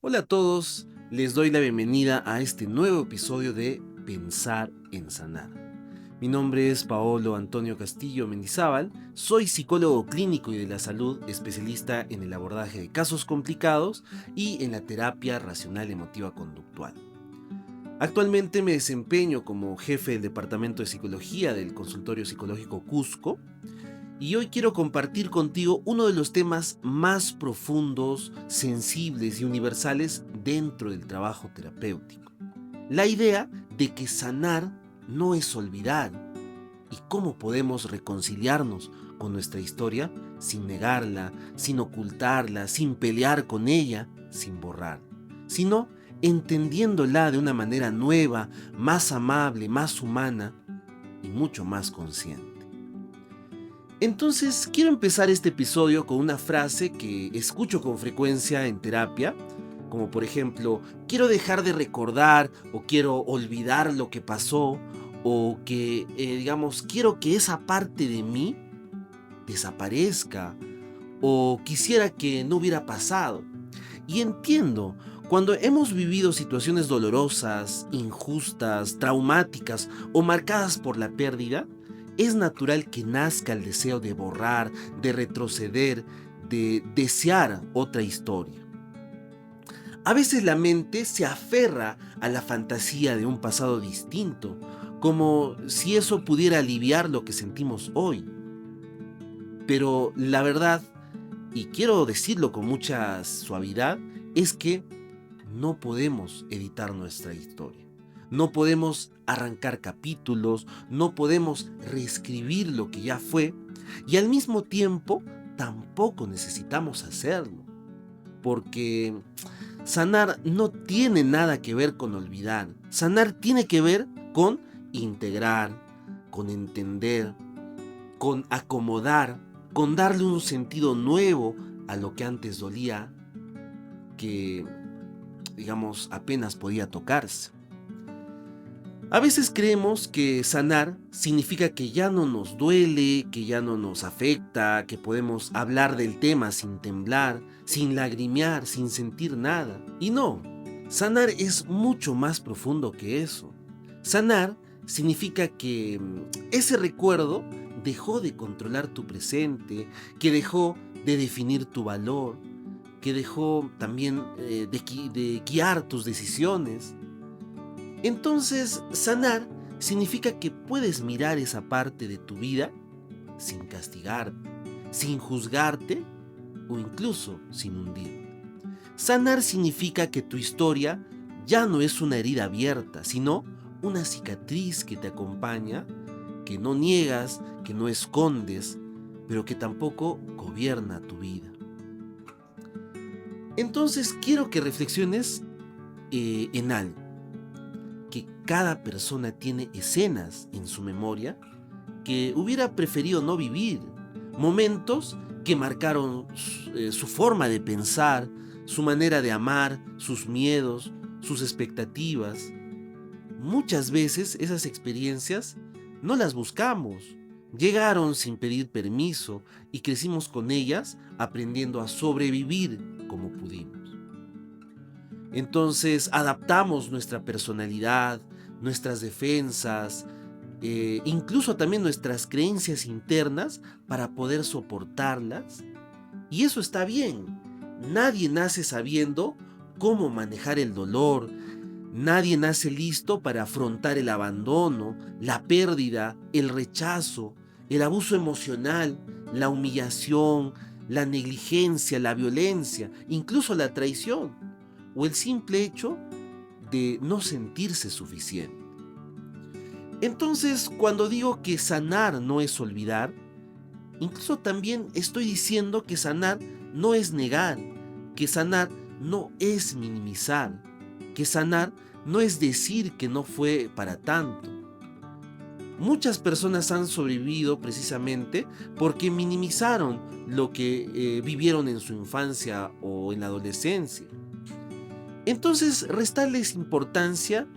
Hola a todos, les doy la bienvenida a este nuevo episodio de Pensar en Sanar. Mi nombre es Paolo Antonio Castillo Mendizábal, soy psicólogo clínico y de la salud, especialista en el abordaje de casos complicados y en la terapia racional emotiva conductual. Actualmente me desempeño como jefe del Departamento de Psicología del Consultorio Psicológico Cusco y hoy quiero compartir contigo uno de los temas más profundos, sensibles y universales dentro del trabajo terapéutico. La idea de que sanar no es olvidar y cómo podemos reconciliarnos con nuestra historia sin negarla, sin ocultarla, sin pelear con ella, sin borrar, sino entendiéndola de una manera nueva, más amable, más humana y mucho más consciente. Entonces, quiero empezar este episodio con una frase que escucho con frecuencia en terapia, como por ejemplo, quiero dejar de recordar o quiero olvidar lo que pasó o que, quiero que esa parte de mí desaparezca o quisiera que no hubiera pasado. Y entiendo, cuando hemos vivido situaciones dolorosas, injustas, traumáticas o marcadas por la pérdida, es natural que nazca el deseo de borrar, de retroceder, de desear otra historia. A veces la mente se aferra a la fantasía de un pasado distinto, como si eso pudiera aliviar lo que sentimos hoy. Pero la verdad, y quiero decirlo con mucha suavidad, es que no podemos editar nuestra historia. No podemos arrancar capítulos, no podemos reescribir lo que ya fue y al mismo tiempo tampoco necesitamos hacerlo. Porque sanar no tiene nada que ver con olvidar. Sanar tiene que ver con integrar, con entender, con acomodar, con darle un sentido nuevo a lo que antes dolía, que apenas podía tocarse. A veces creemos que sanar significa que ya no nos duele, que ya no nos afecta, que podemos hablar del tema sin temblar, sin lagrimear, sin sentir nada. Y no, sanar es mucho más profundo que eso. Sanar significa que ese recuerdo dejó de controlar tu presente, que dejó de definir tu valor, que dejó también de guiar tus decisiones. Entonces, sanar significa que puedes mirar esa parte de tu vida sin castigarte, sin juzgarte o incluso sin hundirte. Sanar significa que tu historia ya no es una herida abierta, sino una cicatriz que te acompaña, que no niegas, que no escondes, pero que tampoco gobierna tu vida. Entonces quiero que reflexiones en algo, que cada persona tiene escenas en su memoria que hubiera preferido no vivir, momentos que marcaron su forma de pensar, su manera de amar, sus miedos, sus expectativas. Muchas veces esas experiencias no las buscamos, llegaron sin pedir permiso y crecimos con ellas aprendiendo a sobrevivir como pudimos. Entonces adaptamos nuestra personalidad, nuestras defensas, incluso también nuestras creencias internas para poder soportarlas. Y eso está bien. Nadie nace sabiendo cómo manejar el dolor. Nadie nace listo para afrontar el abandono, la pérdida, el rechazo, el abuso emocional, la humillación, la negligencia, la violencia, incluso la traición o el simple hecho de no sentirse suficiente. Entonces, cuando digo que sanar no es olvidar, incluso también estoy diciendo que sanar no es negar, que sanar no es minimizar, que sanar no es decir que no fue para tanto. Muchas personas han sobrevivido precisamente porque minimizaron lo que vivieron en su infancia o en la adolescencia. Entonces, restarles importancia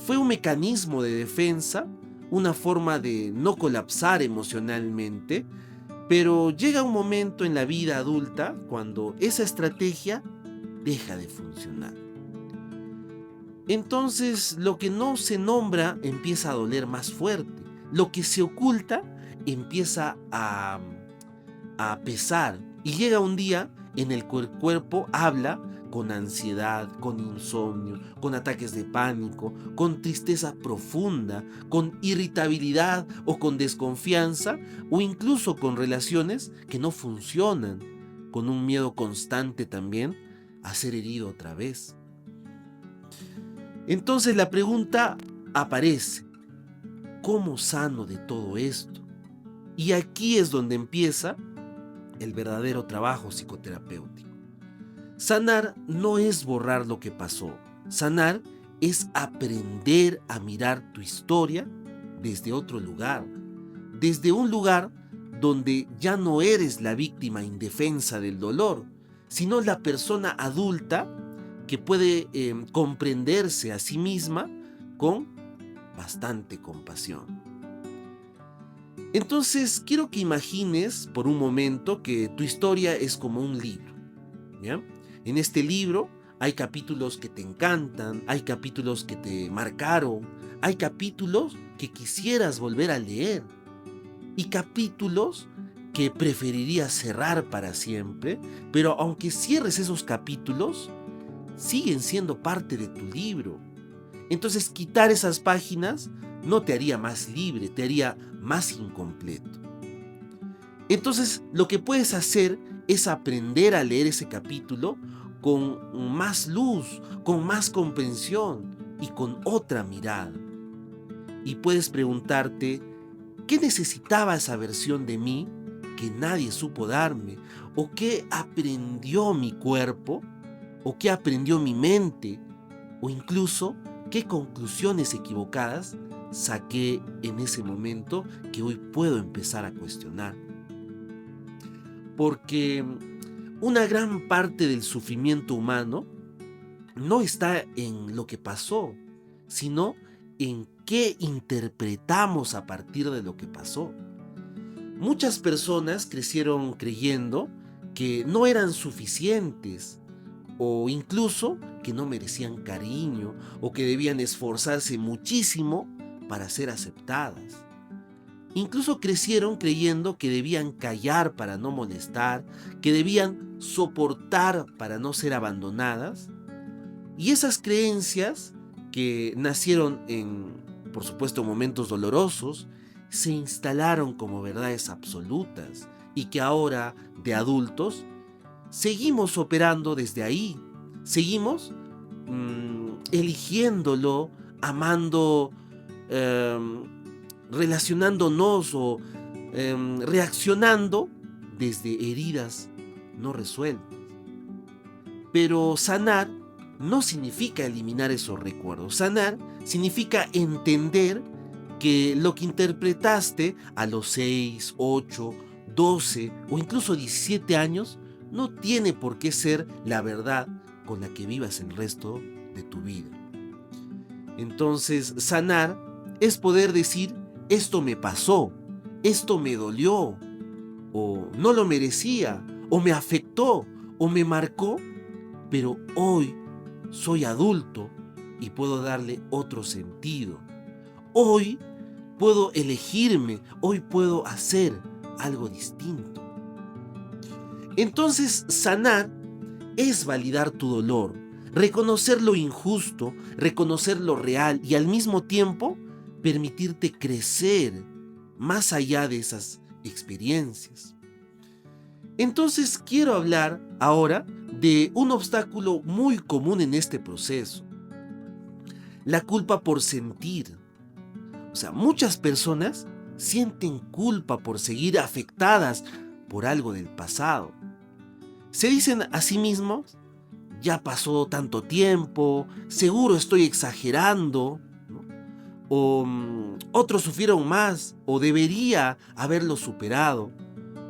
fue un mecanismo de defensa, una forma de no colapsar emocionalmente, pero llega un momento en la vida adulta cuando esa estrategia deja de funcionar. Entonces lo que no se nombra empieza a doler más fuerte. Lo que se oculta empieza a pesar. Y llega un día en el que el cuerpo habla con ansiedad, con insomnio, con ataques de pánico, con tristeza profunda, con irritabilidad o con desconfianza, o incluso con relaciones que no funcionan, con un miedo constante también a ser herido otra vez. Entonces la pregunta aparece: ¿cómo sano de todo esto? Y aquí es donde empieza el verdadero trabajo psicoterapéutico. Sanar no es borrar lo que pasó. Sanar es aprender a mirar tu historia desde otro lugar. Desde un lugar donde ya no eres la víctima indefensa del dolor, sino la persona adulta que puede comprenderse a sí misma con bastante compasión. Entonces, quiero que imagines por un momento que tu historia es como un libro, ¿ya? En este libro hay capítulos que te encantan, hay capítulos que te marcaron, hay capítulos que quisieras volver a leer y capítulos que preferirías cerrar para siempre, pero aunque cierres esos capítulos, siguen siendo parte de tu libro. Entonces, quitar esas páginas no te haría más libre, te haría más incompleto. Entonces, lo que puedes hacer es aprender a leer ese capítulo con más luz, con más comprensión y con otra mirada. Y puedes preguntarte: ¿qué necesitaba esa versión de mí que nadie supo darme? ¿O qué aprendió mi cuerpo? ¿O qué aprendió mi mente? ¿O incluso qué conclusiones equivocadas saqué en ese momento que hoy puedo empezar a cuestionar? Porque una gran parte del sufrimiento humano no está en lo que pasó, sino en qué interpretamos a partir de lo que pasó. Muchas personas crecieron creyendo que no eran suficientes, o incluso que no merecían cariño, o que debían esforzarse muchísimo para ser aceptadas. Incluso crecieron creyendo que debían callar para no molestar, que debían soportar para no ser abandonadas. Y esas creencias, que nacieron en, por supuesto, momentos dolorosos, se instalaron como verdades absolutas y que ahora, de adultos, seguimos operando desde ahí. Seguimos eligiéndolo, amando, relacionándonos o reaccionando desde heridas no resueltas. Pero sanar no significa eliminar esos recuerdos. Sanar significa entender que lo que interpretaste a los 6, 8, 12 o incluso 17 años no tiene por qué ser la verdad con la que vivas el resto de tu vida. Entonces, sanar es poder decir: esto me pasó, esto me dolió, o no lo merecía, o me afectó, o me marcó, pero hoy soy adulto y puedo darle otro sentido. Hoy puedo elegirme, hoy puedo hacer algo distinto. Entonces, sanar es validar tu dolor, reconocer lo injusto, reconocer lo real y al mismo tiempo permitirte crecer más allá de esas experiencias. Entonces, quiero hablar ahora de un obstáculo muy común en este proceso: la culpa por sentir. O sea, muchas personas sienten culpa por seguir afectadas por algo del pasado. Se dicen a sí mismos: ya pasó tanto tiempo, seguro estoy exagerando, ¿no? O otros sufrieron más, o debería haberlo superado,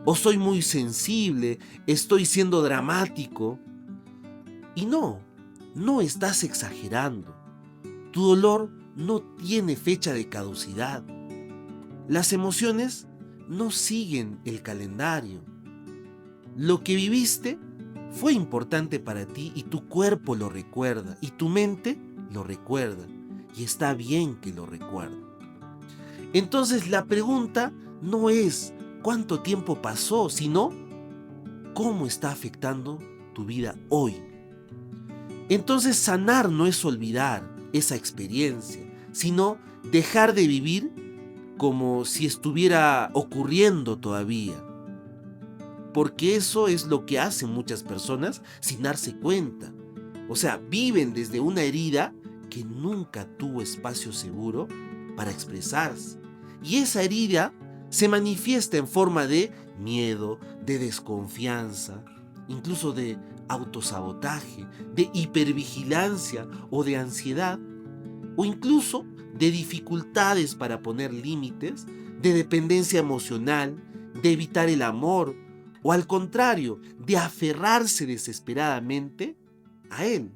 o soy muy sensible, estoy siendo dramático. Y no estás exagerando. Tu dolor no tiene fecha de caducidad. Las emociones no siguen el calendario. Lo que viviste fue importante para ti y tu cuerpo lo recuerda y tu mente lo recuerda y está bien que lo recuerde. Entonces la pregunta no es cuánto tiempo pasó, sino cómo está afectando tu vida hoy. Entonces sanar no es olvidar esa experiencia, sino dejar de vivir como si estuviera ocurriendo todavía. Porque eso es lo que hacen muchas personas sin darse cuenta. O sea, viven desde una herida que nunca tuvo espacio seguro para expresarse. Y esa herida se manifiesta en forma de miedo, de desconfianza, incluso de autosabotaje, de hipervigilancia o de ansiedad, o incluso de dificultades para poner límites, de dependencia emocional, de evitar el amor, o al contrario, de aferrarse desesperadamente a él.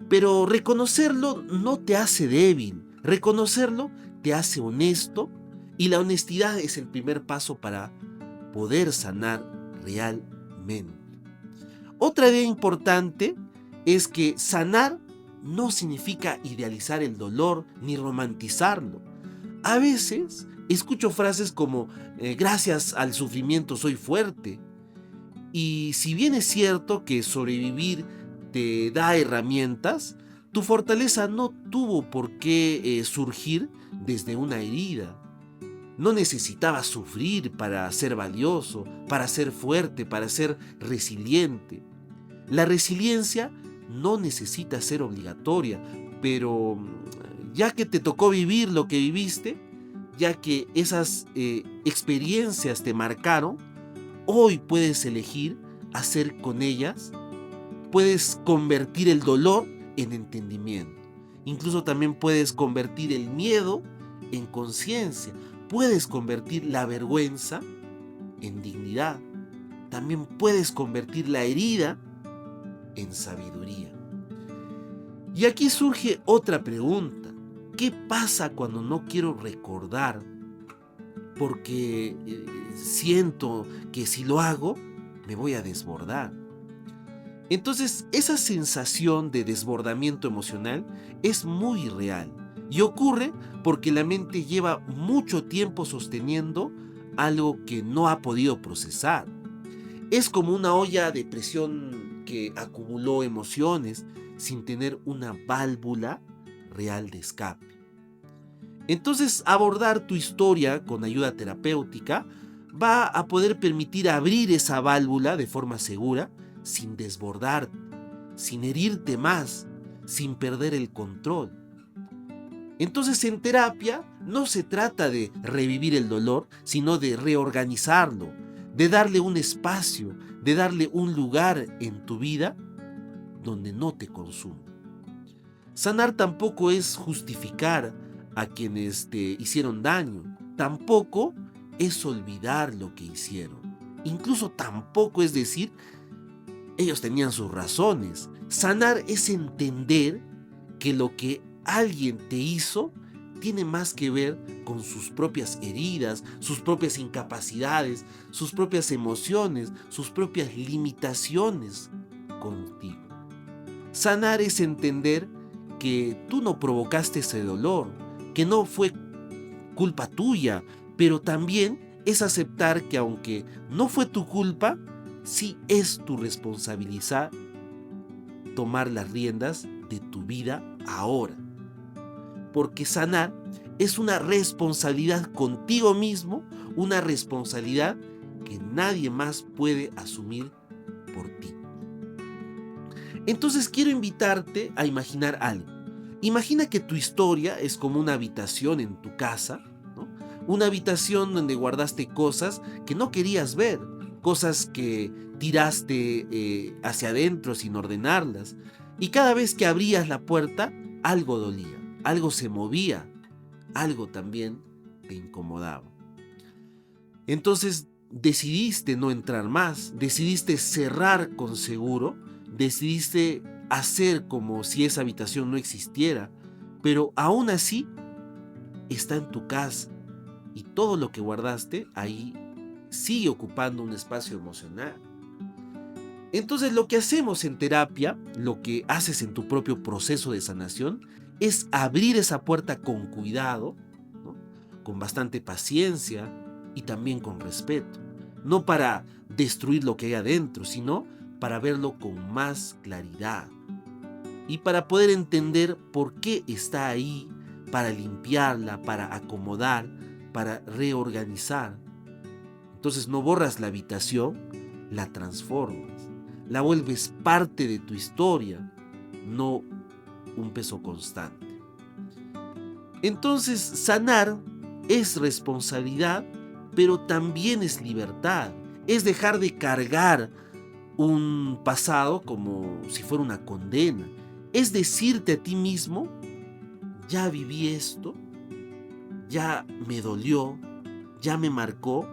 Pero reconocerlo no te hace débil, reconocerlo te hace honesto, y la honestidad es el primer paso para poder sanar realmente. Otra idea importante es que sanar no significa idealizar el dolor ni romantizarlo. A veces escucho frases como gracias al sufrimiento soy fuerte. Y si bien es cierto que sobrevivir te da herramientas, tu fortaleza no tuvo por qué surgir desde una herida. No necesitabas sufrir para ser valioso, para ser fuerte, para ser resiliente. La resiliencia no necesita ser obligatoria, pero ya que te tocó vivir lo que viviste, ya que esas experiencias te marcaron, hoy puedes elegir hacer con ellas, puedes convertir el dolor en entendimiento. Incluso también puedes convertir el miedo en conciencia. Puedes convertir la vergüenza en dignidad. También puedes convertir la herida en sabiduría. Y aquí surge otra pregunta. ¿Qué pasa cuando no quiero recordar? Porque siento que si lo hago, me voy a desbordar. Entonces, esa sensación de desbordamiento emocional es muy real y ocurre porque la mente lleva mucho tiempo sosteniendo algo que no ha podido procesar. Es como una olla de presión que acumuló emociones sin tener una válvula real de escape. Entonces, abordar tu historia con ayuda terapéutica va a poder permitir abrir esa válvula de forma segura, sin desbordarte, sin herirte más, sin perder el control. Entonces, en terapia no se trata de revivir el dolor, sino de reorganizarlo, de darle un espacio, de darle un lugar en tu vida donde no te consuma. Sanar tampoco es justificar a quienes te hicieron daño, tampoco es olvidar lo que hicieron, incluso tampoco es decir ellos tenían sus razones. Sanar es entender que lo que alguien te hizo tiene más que ver con sus propias heridas, sus propias incapacidades, sus propias emociones, sus propias limitaciones contigo. Sanar es entender que tú no provocaste ese dolor, que no fue culpa tuya, pero también es aceptar que aunque no fue tu culpa, sí es tu responsabilidad tomar las riendas de tu vida ahora. Porque sanar es una responsabilidad contigo mismo, una responsabilidad que nadie más puede asumir por ti. Entonces quiero invitarte a imaginar algo. Imagina que tu historia es como una habitación en tu casa, ¿no? Una habitación donde guardaste cosas que no querías ver, cosas que tiraste hacia adentro sin ordenarlas. Y cada vez que abrías la puerta, algo dolía, algo se movía, algo también te incomodaba. Entonces decidiste no entrar más, decidiste cerrar con seguro, decidiste hacer como si esa habitación no existiera, pero aún así está en tu casa y todo lo que guardaste ahí sigue ocupando un espacio emocional. Entonces lo que hacemos en terapia, lo que haces en tu propio proceso de sanación, es abrir esa puerta con cuidado, ¿no? Con bastante paciencia y también con respeto. No para destruir lo que hay adentro, sino para verlo con más claridad y para poder entender por qué está ahí, para limpiarla, para acomodar, para reorganizar. Entonces no borras la habitación, la transformas, la vuelves parte de tu historia, no un peso constante. Entonces sanar es responsabilidad, pero también es libertad. Es dejar de cargar un pasado como si fuera una condena. Es decirte a ti mismo, ya viví esto, ya me dolió, ya me marcó,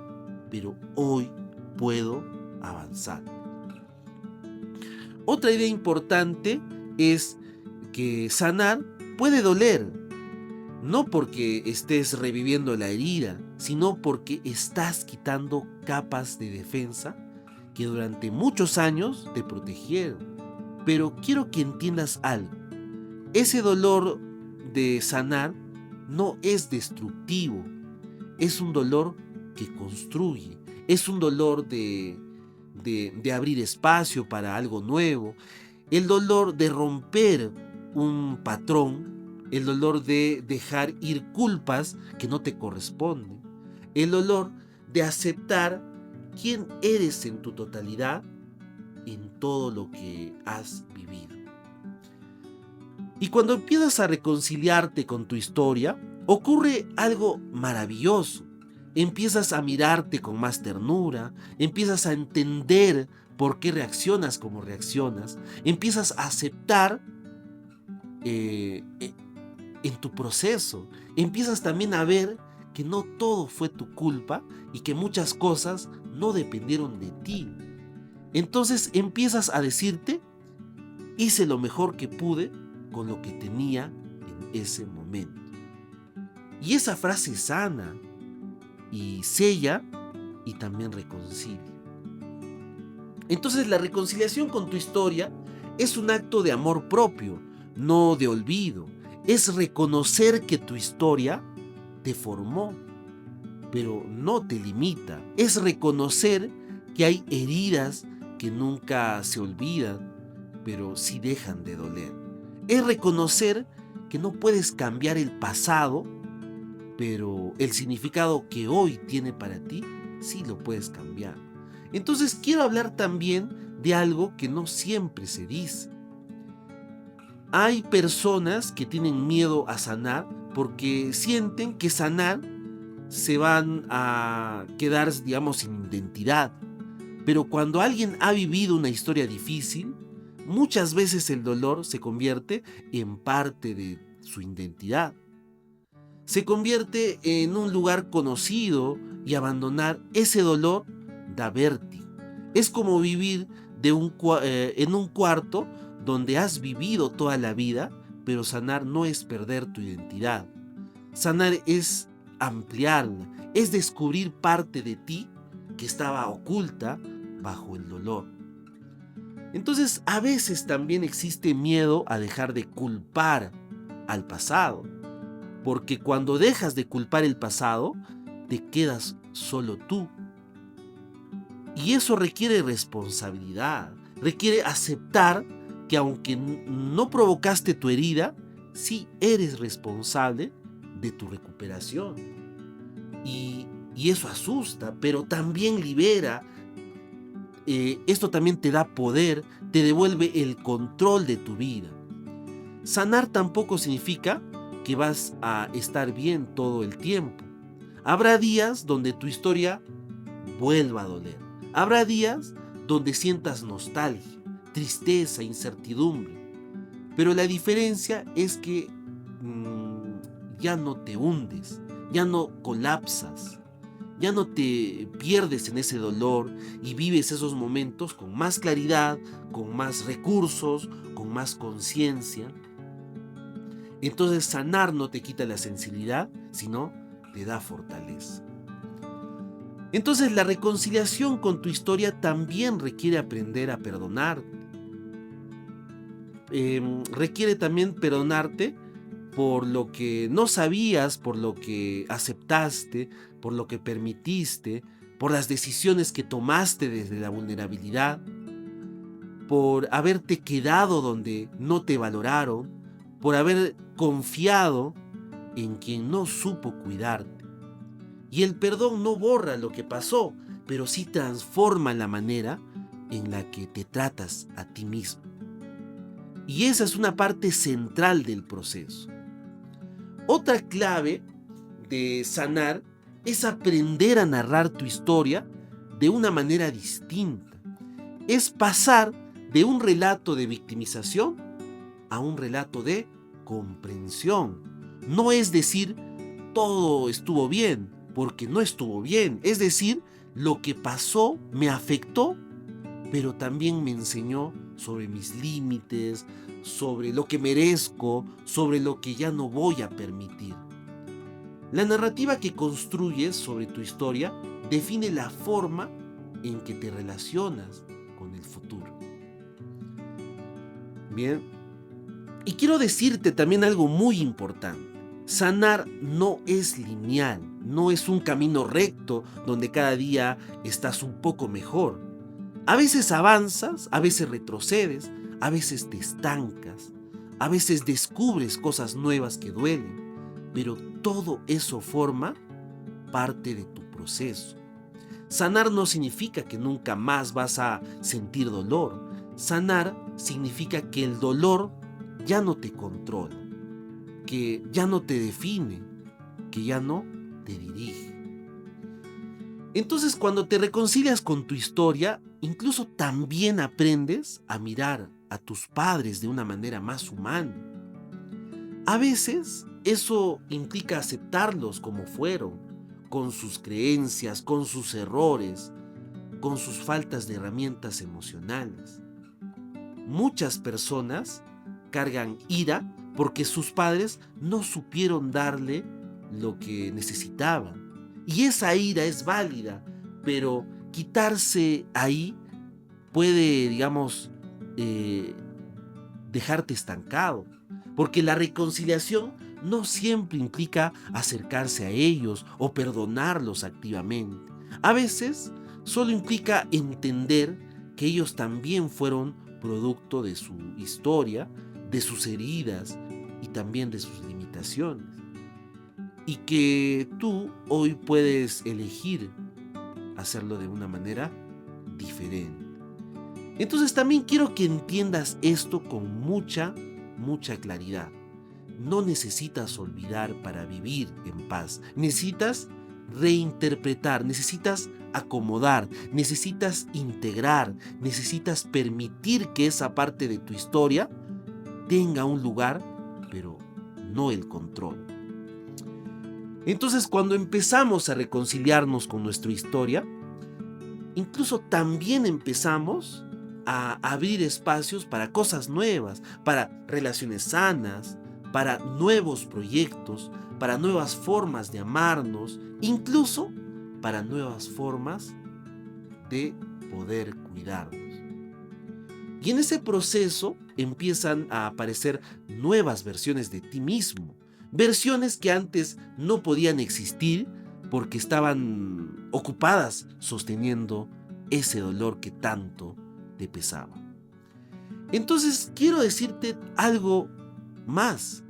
pero hoy puedo avanzar. Otra idea importante es que sanar puede doler, no porque estés reviviendo la herida, sino porque estás quitando capas de defensa que durante muchos años te protegieron. Pero quiero que entiendas algo. Ese dolor de sanar no es destructivo, es un dolor que construye, es un dolor de abrir espacio para algo nuevo, el dolor de romper un patrón, el dolor de dejar ir culpas que no te corresponden, el dolor de aceptar quién eres en tu totalidad en todo lo que has vivido. Y cuando empiezas a reconciliarte con tu historia, ocurre algo maravilloso. Empiezas a mirarte con más ternura, empiezas a entender por qué reaccionas como reaccionas, empiezas a aceptar en tu proceso, empiezas también a ver que no todo fue tu culpa y que muchas cosas no dependieron de ti. Entonces empiezas a decirte, hice lo mejor que pude con lo que tenía en ese momento. Y esa frase sana y sella y también reconcilia. Entonces la reconciliación con tu historia es un acto de amor propio, no de olvido. Es reconocer que tu historia te formó, pero no te limita. Es reconocer que hay heridas que nunca se olvidan, pero sí dejan de doler. Es reconocer que no puedes cambiar el pasado, pero el significado que hoy tiene para ti, sí lo puedes cambiar. Entonces quiero hablar también de algo que no siempre se dice. Hay personas que tienen miedo a sanar porque sienten que sanar se van a quedar, digamos, sin identidad. Pero cuando alguien ha vivido una historia difícil, muchas veces el dolor se convierte en parte de su identidad. Se convierte en un lugar conocido y abandonar ese dolor da vértigo. Es como vivir en un cuarto donde has vivido toda la vida, pero sanar no es perder tu identidad. Sanar es ampliarla, es descubrir parte de ti que estaba oculta bajo el dolor. Entonces, a veces también existe miedo a dejar de culpar al pasado, porque cuando dejas de culpar el pasado, te quedas solo tú. Y eso requiere responsabilidad, requiere aceptar que aunque no provocaste tu herida, sí eres responsable de tu recuperación. Y eso asusta, pero también libera. Esto también te da poder, te devuelve el control de tu vida. Sanar tampoco significa que vas a estar bien todo el tiempo. Habrá días donde tu historia vuelva a doler. Habrá días donde sientas nostalgia, tristeza, incertidumbre. Pero la diferencia es que ya no te hundes, ya no colapsas, ya no te pierdes en ese dolor y vives esos momentos con más claridad, con más recursos, con más conciencia. Entonces sanar no te quita la sensibilidad, sino te da fortaleza. Entonces la reconciliación con tu historia también requiere aprender a perdonar. Requiere también perdonarte por lo que no sabías, por lo que aceptaste, por lo que permitiste, por las decisiones que tomaste desde la vulnerabilidad, por haberte quedado donde no te valoraron, por haber confiado en quien no supo cuidarte. Y el perdón no borra lo que pasó, pero sí transforma la manera en la que te tratas a ti mismo. Y esa es una parte central del proceso. Otra clave de sanar es aprender a narrar tu historia de una manera distinta. Es pasar de un relato de victimización a un relato de comprensión. No es decir todo estuvo bien, porque no estuvo bien. Es decir, lo que pasó me afectó, pero también me enseñó sobre mis límites, sobre lo que merezco, sobre lo que ya no voy a permitir. La narrativa que construyes sobre tu historia define la forma en que te relacionas con el futuro. Bien, y quiero decirte también algo muy importante. Sanar no es lineal, no es un camino recto donde cada día estás un poco mejor. A veces avanzas, a veces retrocedes, a veces te estancas, a veces descubres cosas nuevas que duelen, pero todo eso forma parte de tu proceso. Sanar no significa que nunca más vas a sentir dolor. Sanar significa que el dolor ya no te controla, que ya no te define, que ya no te dirige. Entonces, cuando te reconcilias con tu historia, incluso también aprendes a mirar a tus padres de una manera más humana. A veces eso implica aceptarlos como fueron, con sus creencias, con sus errores, con sus faltas de herramientas emocionales. Muchas personas cargan ira porque sus padres no supieron darle lo que necesitaban. Y esa ira es válida, pero quitarse ahí puede, digamos, dejarte estancado. Porque la reconciliación no siempre implica acercarse a ellos o perdonarlos activamente. A veces solo implica entender que ellos también fueron producto de su historia, de sus heridas y también de sus limitaciones. Y que tú hoy puedes elegir hacerlo de una manera diferente. Entonces también quiero que entiendas esto con mucha claridad. No necesitas olvidar para vivir en paz. Necesitas reinterpretar, necesitas acomodar, necesitas integrar, necesitas permitir que esa parte de tu historia tenga un lugar, pero no el control. Entonces, cuando empezamos a reconciliarnos con nuestra historia, incluso también empezamos a abrir espacios para cosas nuevas, para relaciones sanas, para nuevos proyectos, para nuevas formas de amarnos, incluso para nuevas formas de poder cuidarnos. Y en ese proceso empiezan a aparecer nuevas versiones de ti mismo, versiones que antes no podían existir porque estaban ocupadas sosteniendo ese dolor que tanto te pesaba. Entonces quiero decirte algo más.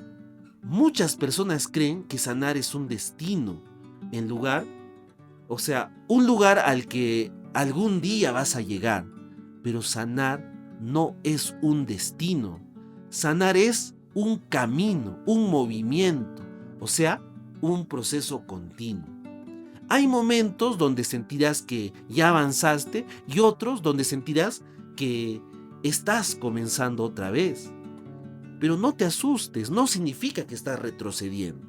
Muchas personas creen que sanar es un destino, un lugar al que algún día vas a llegar, pero sanar no es un destino. Sanar es un camino, un movimiento, un proceso continuo. Hay momentos donde sentirás que ya avanzaste y otros donde sentirás que estás comenzando otra vez. Pero no te asustes, no significa que estás retrocediendo.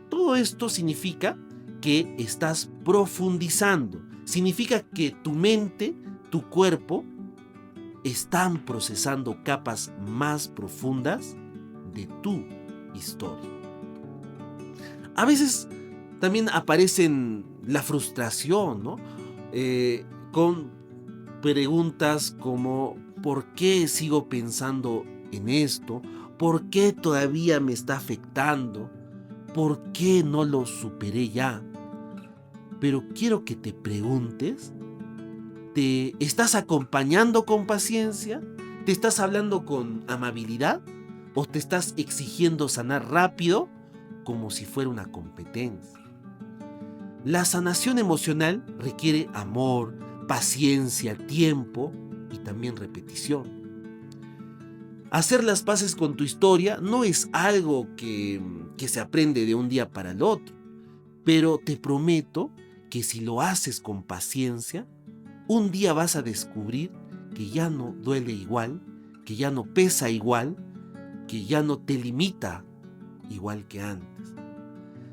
Todo esto significa que estás profundizando. Significa que tu mente, tu cuerpo, están procesando capas más profundas de tu historia. A veces también aparecen la frustración, ¿no? Con preguntas como ¿por qué sigo pensando en esto? ¿Por qué todavía me está afectando? ¿Por qué no lo superé ya? Pero quiero que te preguntes, ¿te estás acompañando con paciencia? ¿Te estás hablando con amabilidad? ¿O te estás exigiendo sanar rápido como si fuera una competencia? La sanación emocional requiere amor, paciencia, tiempo y también repetición. Hacer las paces con tu historia no es algo que se aprende de un día para el otro, pero te prometo que si lo haces con paciencia, un día vas a descubrir que ya no duele igual, que ya no pesa igual, que ya no te limita igual que antes.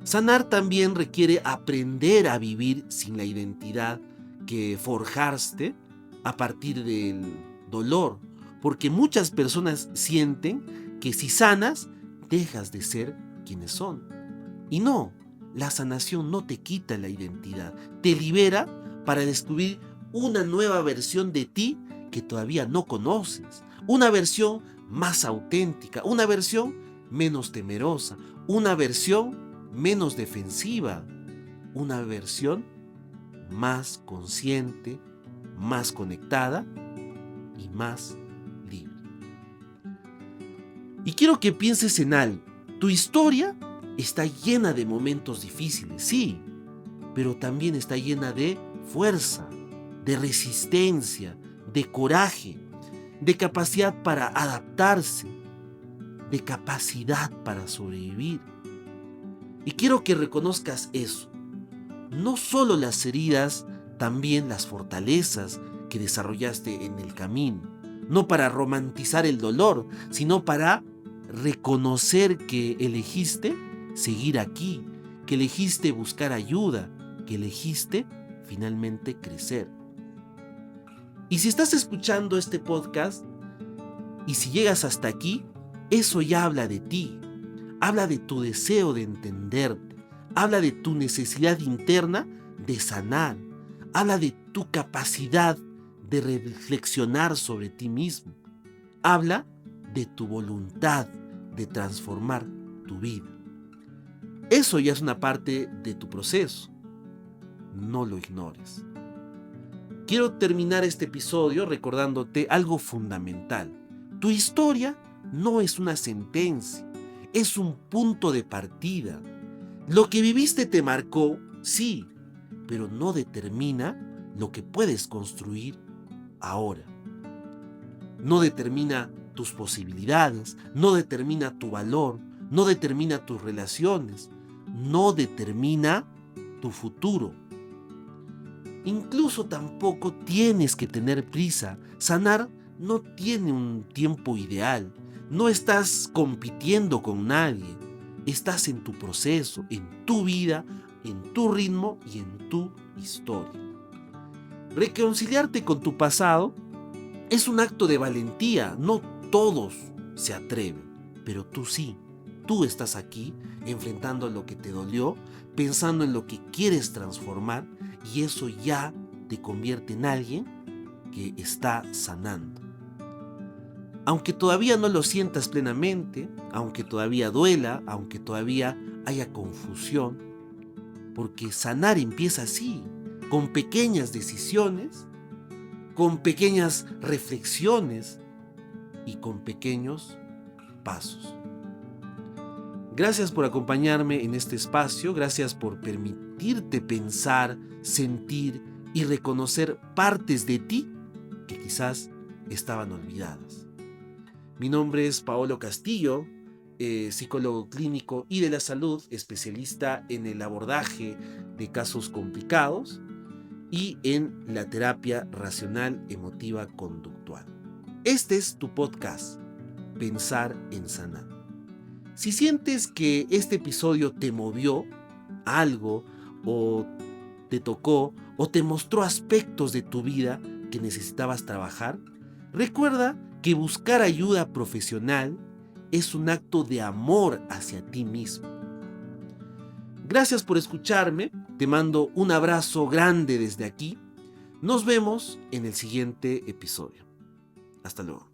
Sanar también requiere aprender a vivir sin la identidad que forjaste a partir del dolor, porque muchas personas sienten que si sanas, dejas de ser quienes son. Y no, la sanación no te quita la identidad, te libera para descubrir una nueva versión de ti que todavía no conoces, una versión más auténtica, una versión menos temerosa, una versión menos defensiva, una versión más consciente, más conectada y más libre. Y quiero que pienses en algo. Tu historia está llena de momentos difíciles, sí, pero también está llena de fuerza, de resistencia, de coraje, de capacidad para adaptarse, de capacidad para sobrevivir. Y quiero que reconozcas eso. No solo las heridas, también las fortalezas que desarrollaste en el camino. No para romantizar el dolor, sino para reconocer que elegiste seguir aquí, que elegiste buscar ayuda, que elegiste finalmente crecer. Y si estás escuchando este podcast y si llegas hasta aquí, eso ya habla de ti, habla de tu deseo de entenderte, habla de tu necesidad interna de sanar, habla de tu capacidad de reflexionar sobre ti mismo, habla de tu voluntad de transformar tu vida. Eso ya es una parte de tu proceso, no lo ignores. Quiero terminar este episodio recordándote algo fundamental. Tu historia no es una sentencia, es un punto de partida. Lo que viviste te marcó, sí, pero no determina lo que puedes construir ahora. No determina tus posibilidades, no determina tu valor, no determina tus relaciones, no determina tu futuro. Incluso tampoco tienes que tener prisa. Sanar no tiene un tiempo ideal. No estás compitiendo con nadie. Estás en tu proceso, en tu vida, en tu ritmo y en tu historia. Reconciliarte con tu pasado es un acto de valentía. No todos se atreven, pero tú sí. Tú estás aquí enfrentando lo que te dolió, pensando en lo que quieres transformar, y eso ya te convierte en alguien que está sanando. Aunque todavía no lo sientas plenamente, aunque todavía duela, aunque todavía haya confusión, porque sanar empieza así, con pequeñas decisiones, con pequeñas reflexiones y con pequeños pasos. Gracias por acompañarme en este espacio, gracias por permitirte pensar, sentir y reconocer partes de ti que quizás estaban olvidadas. Mi nombre es Paolo Castillo, psicólogo clínico y de la salud, especialista en el abordaje de casos complicados y en la terapia racional emotiva conductual. Este es tu podcast, Pensar en Sanar. Si sientes que este episodio te movió algo o te tocó o te mostró aspectos de tu vida que necesitabas trabajar, recuerda que buscar ayuda profesional es un acto de amor hacia ti mismo. Gracias por escucharme Te mando un abrazo grande desde aquí. Nos vemos en el siguiente episodio. Hasta luego.